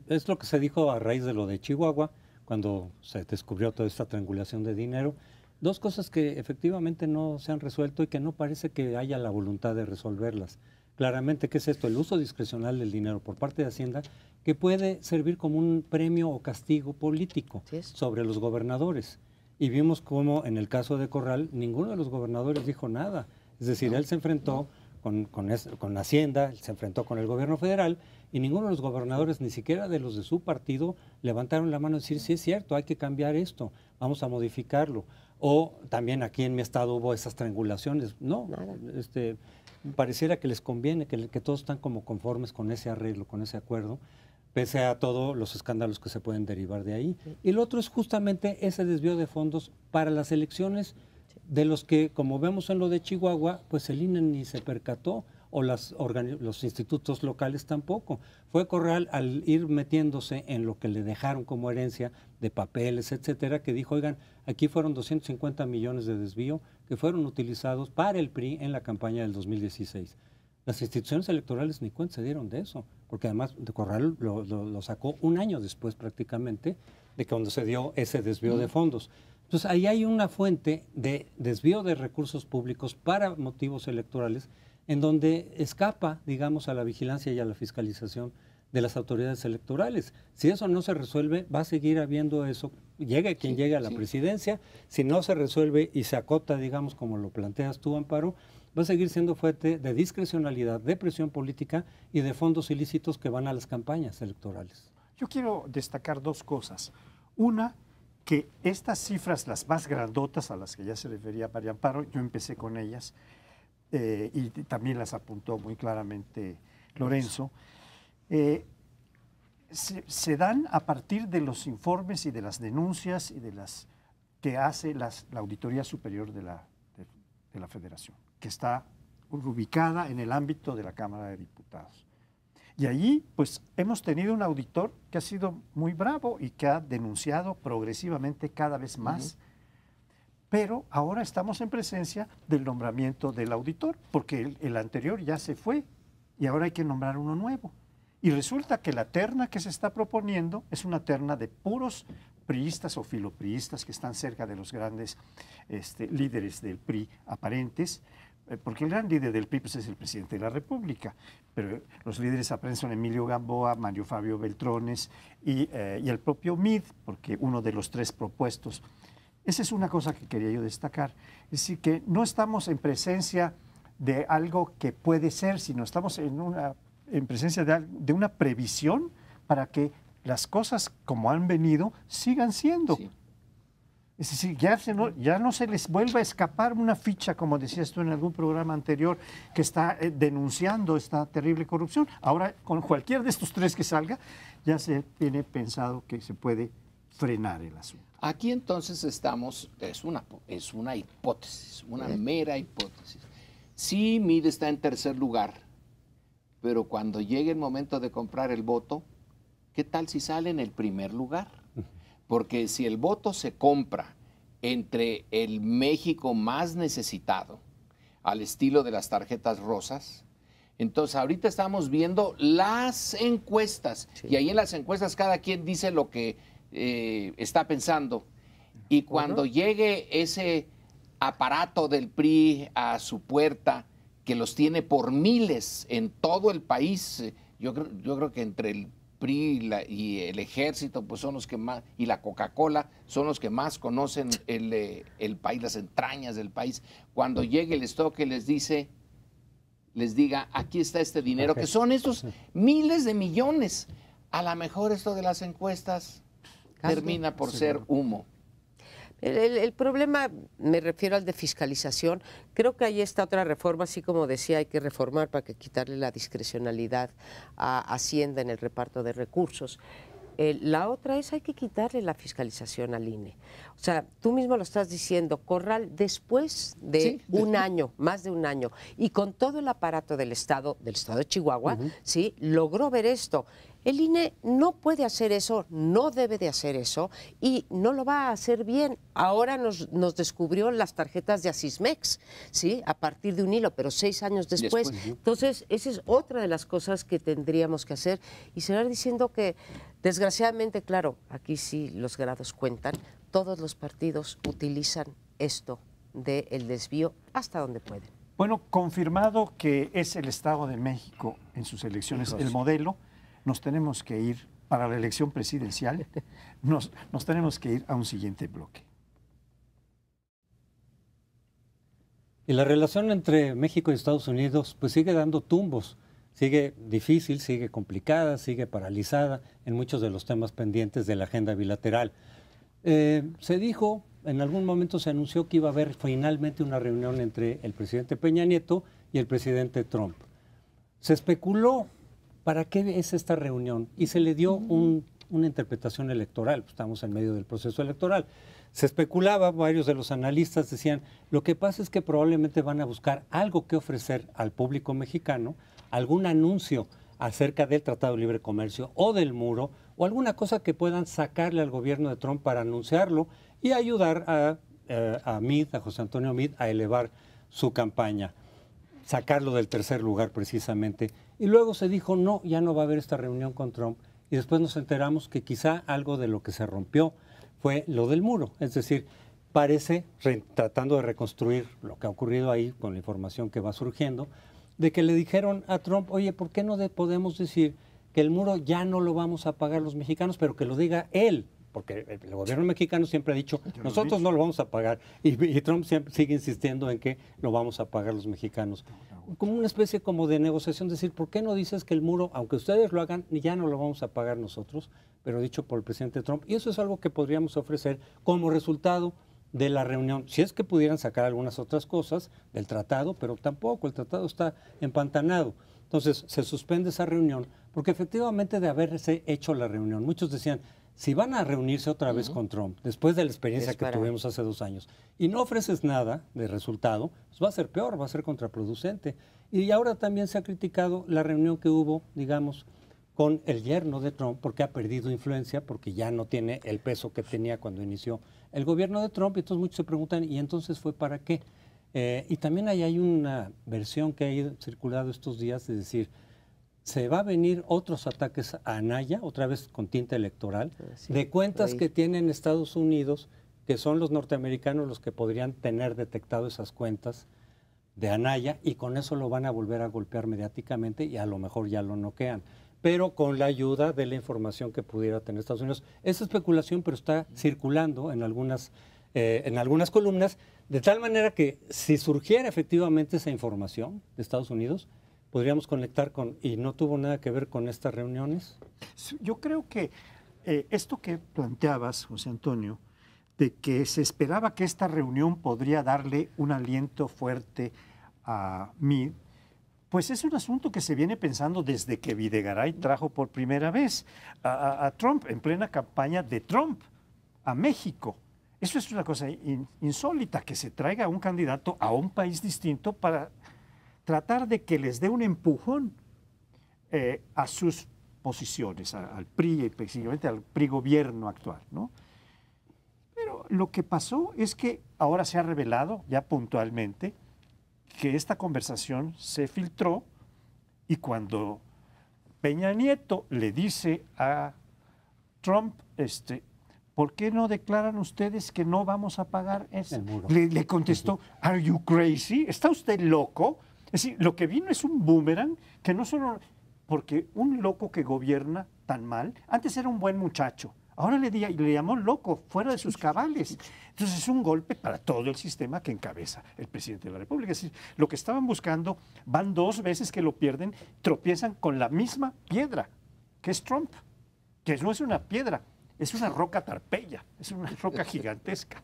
es lo que se dijo a raíz de lo de Chihuahua, cuando se descubrió toda esta triangulación de dinero. Dos cosas que efectivamente no se han resuelto y que no parece que haya la voluntad de resolverlas. claramente qué es esto, el uso discrecional del dinero por parte de Hacienda, que puede servir como un premio o castigo político sobre los gobernadores. Y vimos cómo en el caso de Corral, ninguno de los gobernadores dijo nada. Es decir, él se enfrentó con Hacienda, se enfrentó con el gobierno federal, y ninguno de los gobernadores, ni siquiera de los de su partido, levantaron la mano y decir, sí es cierto, hay que cambiar esto, vamos a modificarlo. O también aquí en mi estado hubo esas triangulaciones. No, pareciera que les conviene, que todos están como conformes con ese arreglo, con ese acuerdo, pese a todos los escándalos que se pueden derivar de ahí. Y lo otro es justamente ese desvío de fondos para las elecciones, de los que, como vemos en lo de Chihuahua, pues el INE ni se percató, o los institutos locales tampoco. Fue Corral, al ir metiéndose en lo que le dejaron como herencia de papeles, etcétera, que dijo, oigan, aquí fueron 250 millones de desvío que fueron utilizados para el PRI en la campaña del 2016. Las instituciones electorales ni cuenta se dieron de eso, porque además de Corral lo sacó un año después prácticamente de cuando se dio ese desvío de fondos. Entonces ahí hay una fuente de desvío de recursos públicos para motivos electorales en donde escapa, digamos, a la vigilancia y a la fiscalización de las autoridades electorales. Si eso no se resuelve, va a seguir habiendo eso, llegue quien llegue a la presidencia. Si no se resuelve y se acota, digamos, como lo planteas tú, Amparo, va a seguir siendo fuente de discrecionalidad, de presión política y de fondos ilícitos que van a las campañas electorales. Yo quiero destacar dos cosas. Una, que estas cifras, las más grandotas a las que ya se refería María Amparo, yo empecé con ellas, y también las apuntó muy claramente Lorenzo, se dan a partir de los informes y de las denuncias y de las que hace la Auditoría Superior de la Federación, que está ubicada en el ámbito de la Cámara de Diputados. Y allí, pues, hemos tenido un auditor que ha sido muy bravo y que ha denunciado progresivamente cada vez más. Pero ahora estamos en presencia del nombramiento del auditor, porque el anterior ya se fue y ahora hay que nombrar uno nuevo. Y resulta que la terna que se está proponiendo es una terna de puros priistas o filopriistas que están cerca de los grandes líderes del PRI aparentes, porque el gran líder del PRI pues, es el presidente de la República, pero los líderes aparentes son Emilio Gamboa, Mario Fabio Beltrones y el propio Mid, porque uno de los tres propuestos. Esa es una cosa que quería yo destacar, es decir, que no estamos en presencia de algo que puede ser, sino estamos en presencia de una previsión para que las cosas como han venido sigan siendo. Sí. Es decir, ya no se les vuelva a escapar una ficha, como decías tú en algún programa anterior, que está denunciando esta terrible corrupción. Ahora, con cualquier de estos tres que salga, ya se tiene pensado que se puede frenar el asunto. Aquí entonces estamos, es una hipótesis, una mera hipótesis. Sí, Mid está en tercer lugar, pero cuando llegue el momento de comprar el voto, ¿qué tal si sale en el primer lugar? Porque si el voto se compra entre el México más necesitado, al estilo de las tarjetas rosas, entonces ahorita estamos viendo las encuestas, y ahí en las encuestas cada quien dice lo que está pensando. Y cuando llegue ese aparato del PRI a su puerta, que los tiene por miles en todo el país, yo creo que entre el PRI y el Ejército, pues son los que más, y la Coca-Cola, son los que más conocen el país, las entrañas del país. Cuando llegue el estoque les diga, aquí está este dinero, que son estos miles de millones. A lo mejor esto de las encuestas termina por ser humo. El problema, me refiero al de fiscalización, creo que ahí está otra reforma, así como decía, hay que reformar para que quitarle la discrecionalidad a Hacienda en el reparto de recursos. La otra es hay que quitarle la fiscalización al INE. O sea, tú mismo lo estás diciendo, Corral, después de un año, más de un año, y con todo el aparato del Estado de Chihuahua, ¿sí? Logró ver esto. El INE no puede hacer eso, no debe de hacer eso y no lo va a hacer bien. Ahora nos descubrió las tarjetas de Asismex, ¿sí? A partir de un hilo, pero 6 años después. Entonces, esa es otra de las cosas que tendríamos que hacer y cerrar diciendo que, desgraciadamente, claro, aquí sí los grados cuentan, todos los partidos utilizan esto del desvío hasta donde pueden. Bueno, confirmado que es el Estado de México en sus elecciones el modelo, nos tenemos que ir para la elección presidencial, nos tenemos que ir a un siguiente bloque. Y la relación entre México y Estados Unidos pues sigue dando tumbos, sigue difícil, sigue complicada, sigue paralizada en muchos de los temas pendientes de la agenda bilateral. Se dijo, en algún momento se anunció que iba a haber finalmente una reunión entre el presidente Peña Nieto y el presidente Trump. Se especuló para qué es esta reunión y se le dio una interpretación electoral, pues estamos en medio del proceso electoral. Se especulaba, varios de los analistas decían, lo que pasa es que probablemente van a buscar algo que ofrecer al público mexicano, algún anuncio acerca del Tratado de Libre Comercio o del muro, o alguna cosa que puedan sacarle al gobierno de Trump para anunciarlo y ayudar a José Antonio Meade, a elevar su campaña, sacarlo del tercer lugar precisamente. Y luego se dijo, no, ya no va a haber esta reunión con Trump. Y después nos enteramos que quizá algo de lo que se rompió fue lo del muro. Es decir, parece, tratando de reconstruir lo que ha ocurrido ahí con la información que va surgiendo, de que le dijeron a Trump, oye, ¿por qué no podemos decir que el muro ya no lo vamos a pagar los mexicanos, pero que lo diga él? Porque el gobierno mexicano siempre ha dicho, nosotros no lo vamos a pagar. Y Trump siempre sigue insistiendo en que lo vamos a pagar los mexicanos. Como una especie como de negociación, decir, ¿por qué no dices que el muro, aunque ustedes lo hagan, ya no lo vamos a pagar nosotros? Pero dicho por el presidente Trump. Y eso es algo que podríamos ofrecer como resultado de la reunión. Si es que pudieran sacar algunas otras cosas del tratado, pero tampoco, el tratado está empantanado. Entonces se suspende esa reunión, porque efectivamente de haberse hecho la reunión, muchos decían, si van a reunirse otra vez con Trump, después de la experiencia que tuvimos hace 2 años, y no ofreces nada de resultado, pues va a ser peor, va a ser contraproducente. Y ahora también se ha criticado la reunión que hubo, digamos, con el yerno de Trump, porque ha perdido influencia, porque ya no tiene el peso que tenía cuando inició el gobierno de Trump. Y entonces muchos se preguntan, ¿y entonces fue para qué? Y también hay una versión que ha ido circulado estos días, de decir, se va a venir otros ataques a Anaya, otra vez con tinta electoral, de cuentas que tienen Estados Unidos, que son los norteamericanos los que podrían tener detectado esas cuentas de Anaya, y con eso lo van a volver a golpear mediáticamente y a lo mejor ya lo noquean, pero con la ayuda de la información que pudiera tener Estados Unidos. Es especulación, pero está circulando en algunas columnas, de tal manera que si surgiera efectivamente esa información de Estados Unidos, podríamos conectar con, y no tuvo nada que ver con estas reuniones. Yo creo que esto que planteabas, José Antonio, de que se esperaba que esta reunión podría darle un aliento fuerte a Meade, pues es un asunto que se viene pensando desde que Videgaray trajo por primera vez a Trump, en plena campaña de Trump, a México. Eso es una cosa insólita, que se traiga a un candidato a un país distinto para tratar de que les dé un empujón a sus posiciones, al PRI, específicamente al PRI gobierno actual, ¿no? Pero lo que pasó es que ahora se ha revelado ya puntualmente que esta conversación se filtró, y cuando Peña Nieto le dice a Trump, ¿por qué no declaran ustedes que no vamos a pagar eso? Le contestó, ¿Are you crazy? ¿Está usted loco? Es decir, lo que vino es un boomerang que no solo, porque un loco que gobierna tan mal, antes era un buen muchacho, ahora le llamó loco, fuera de sus cabales. Entonces es un golpe para todo el sistema que encabeza el presidente de la República. Es decir, lo que estaban buscando, van 2 veces que lo pierden, tropiezan con la misma piedra, que es Trump, que no es una piedra, es una roca tarpeya, es una roca gigantesca.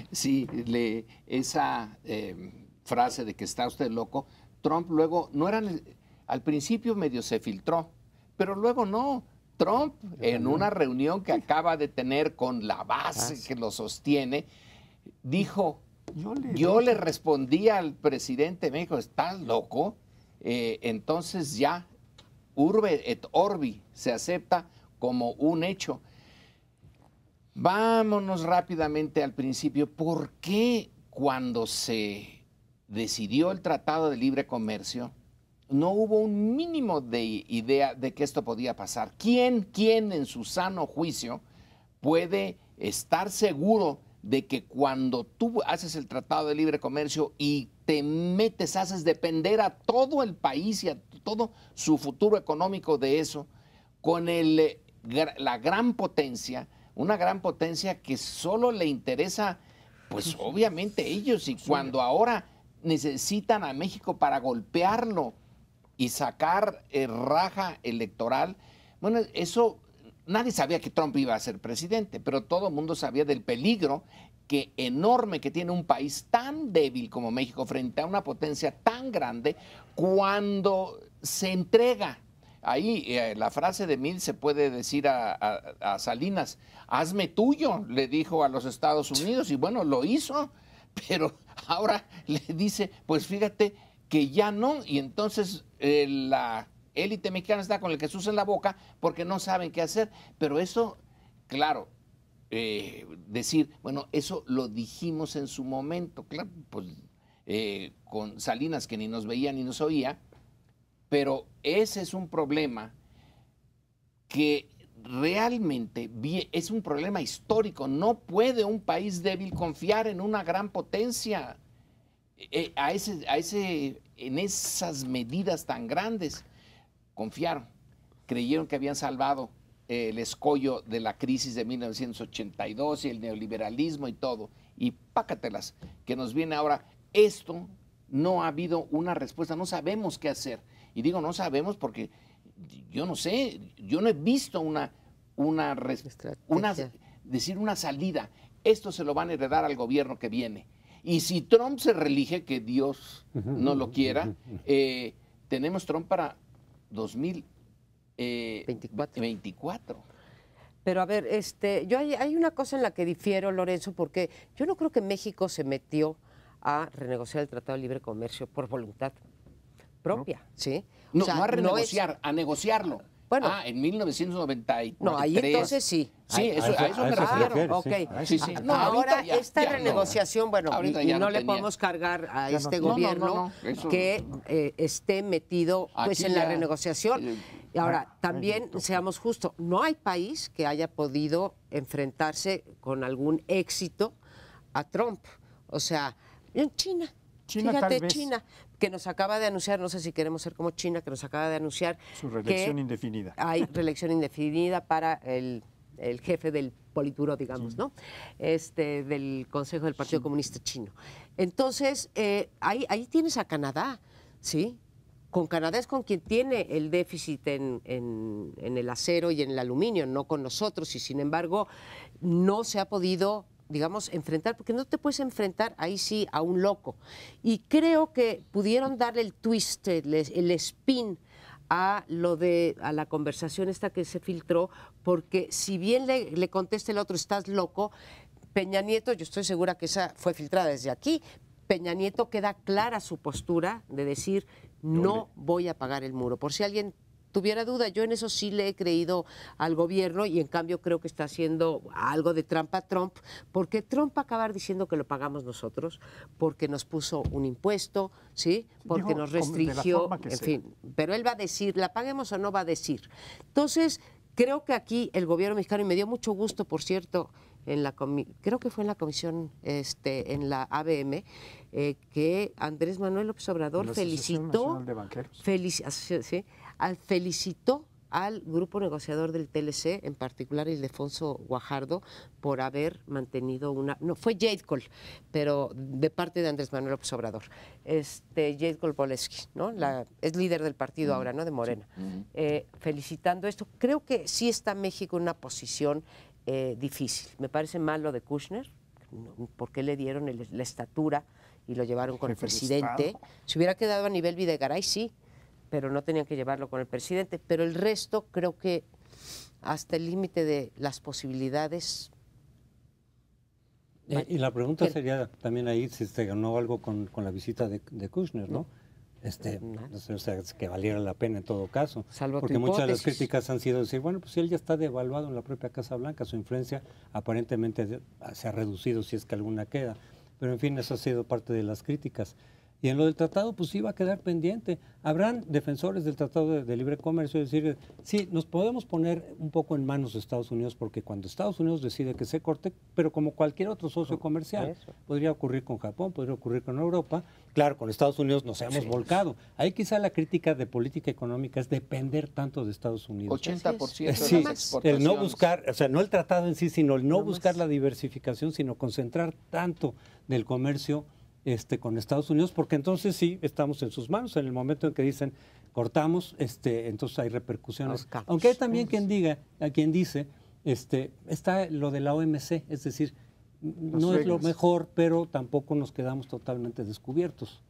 Sí, esa frase de que está usted loco, Trump luego, al principio medio se filtró, pero luego no. Trump, en una reunión que acaba de tener con la base que lo sostiene, dijo, yo le respondí al presidente de México, ¿estás loco? Entonces ya, urbe et orbi, se acepta como un hecho. Vámonos rápidamente al principio. ¿Por qué cuando se decidió el Tratado de Libre Comercio no hubo un mínimo de idea de que esto podía pasar? ¿Quién en su sano juicio puede estar seguro de que cuando tú haces el Tratado de Libre Comercio y te metes, haces depender a todo el país y a todo su futuro económico de eso, con la gran potencia, una gran potencia que solo le interesa, pues obviamente ellos, y cuando ahora necesitan a México para golpearlo y sacar raja electoral, bueno, eso nadie sabía que Trump iba a ser presidente, pero todo el mundo sabía del peligro enorme que tiene un país tan débil como México frente a una potencia tan grande cuando se entrega. Ahí la frase de Mill se puede decir a Salinas, hazme tuyo, le dijo a los Estados Unidos, y bueno, lo hizo, pero ahora le dice, pues fíjate que ya no, y entonces la élite mexicana está con el Jesús en la boca porque no saben qué hacer, pero eso, claro, decir, bueno, eso lo dijimos en su momento, claro, pues con Salinas que ni nos veía ni nos oía, pero ese es un problema que realmente es un problema histórico. No puede un país débil confiar en una gran potencia en esas medidas tan grandes. Confiaron, creyeron que habían salvado el escollo de la crisis de 1982 y el neoliberalismo y todo. Y pácatelas, que nos viene ahora. Esto no ha habido una respuesta, no sabemos qué hacer. Y digo, no sabemos porque yo no sé, yo no he visto una salida. Esto se lo van a heredar al gobierno que viene. Y si Trump se reelige, que Dios no lo quiera, tenemos Trump para 2024. Pero a ver, hay una cosa en la que difiero, Lorenzo, porque yo no creo que México se metió a renegociar el Tratado de Libre Comercio por voluntad propia, ¿sí? No, o sea, no a renegociar, a negociarlo. Bueno, en 1993. No, ahí entonces sí. Sí, a eso me refiero. Ok. Sí, sí. No, ahora ya, esta ya renegociación, no. bueno, Ahorita y ya no no le tenía. podemos cargar a Ya este no. gobierno Eso- que esté metido pues Aquí en la ya, renegociación. Y ahora, también doctor. seamos justos, no hay país que haya podido enfrentarse con algún éxito a Trump. O sea, en China. China, Fíjate, tal vez. China, que nos acaba de anunciar, no sé si queremos ser como China, que nos acaba de anunciar Su reelección que indefinida. hay reelección indefinida para el jefe del Politburo, digamos, ¿no? Del Consejo del Partido Comunista Chino. Entonces, ahí tienes a Canadá, ¿sí? Con Canadá es con quien tiene el déficit en el acero y en el aluminio, no con nosotros, y sin embargo no se ha podido, digamos, enfrentar, porque no te puedes enfrentar ahí sí a un loco. Y creo que pudieron darle el twist, el spin a la conversación esta que se filtró, porque si bien le contesta el otro, estás loco, Peña Nieto, yo estoy segura que esa fue filtrada desde aquí, Peña Nieto queda clara su postura de decir, no voy a pagar el muro. Por si alguien tuviera duda, yo en eso sí le he creído al gobierno y en cambio creo que está haciendo algo de trampa a Trump, porque Trump va a acabar diciendo que lo pagamos nosotros, porque nos puso un impuesto, ¿sí? Porque Dijo, nos de la restringió, forma que en sea. fin, pero él va a decir, la paguemos o no va a decir. Entonces, creo que aquí el gobierno mexicano, y me dio mucho gusto, por cierto, creo que fue en la comisión, en la ABM, que Andrés Manuel López Obrador La Asociación Nacional de Banqueros. felicitó al grupo negociador del TLC, en particular Ildefonso Guajardo, por haber mantenido no fue Jadcol, pero de parte de Andrés Manuel López Obrador, Jadcol Boleski, ¿no? Es líder del partido ahora, ¿no? De Morena. Felicitando esto. Creo que sí está México en una posición difícil. Me parece mal lo de Kushner, porque le dieron la estatura y lo llevaron con el Jefe de presidente. Estado. Si hubiera quedado a nivel Videgaray, sí, pero no tenían que llevarlo con el presidente. Pero el resto creo que hasta el límite de las posibilidades. Y la pregunta ¿Quién? sería también ahí si se ganó algo con la visita de Kushner, ¿no? Nada. No sé, o sea, que valiera la pena en todo caso. Salvo tu porque muchas de las hipótesis. críticas han sido decir, bueno, pues él ya está devaluado en la propia Casa Blanca, su influencia aparentemente se ha reducido si es que alguna queda. Pero en fin, eso ha sido parte de las críticas. Y en lo del tratado, pues sí va a quedar pendiente. Habrán defensores del Tratado de Libre Comercio, es decir, sí, nos podemos poner un poco en manos de Estados Unidos, porque cuando Estados Unidos decide que se corte, pero como cualquier otro socio comercial, podría ocurrir con Japón, podría ocurrir con Europa. Claro, con Estados Unidos nos hemos volcado. Ahí quizá la crítica de política económica es depender tanto de Tas Unidos. 80% de Sí, las exportaciones. el no buscar, o sea, no el tratado en sí, sino el no buscar la diversificación, sino concentrar tanto del comercio con Estados Unidos, porque entonces sí estamos en sus manos. En el momento en que dicen cortamos, entonces hay repercusiones. Aunque hay también quien dice, está lo de la OMC, es decir, no es lo mejor, pero tampoco nos quedamos totalmente descubiertos.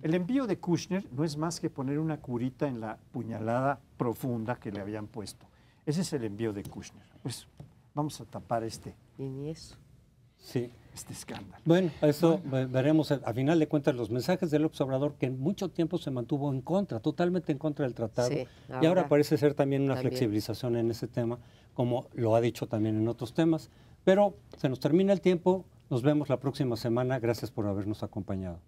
El envío de Kushner no es más que poner una curita en la puñalada profunda que le habían puesto. Ese es el envío de Kushner. Pues vamos a tapar Y ni eso. Sí. Este escándalo. Bueno, eso veremos. A final de cuentas, los mensajes de López Obrador, que en mucho tiempo se mantuvo en contra, totalmente en contra del tratado, y ahora parece ser también una flexibilización en ese tema, como lo ha dicho también en otros temas. Pero se nos termina el tiempo, nos vemos la próxima semana. Gracias por habernos acompañado.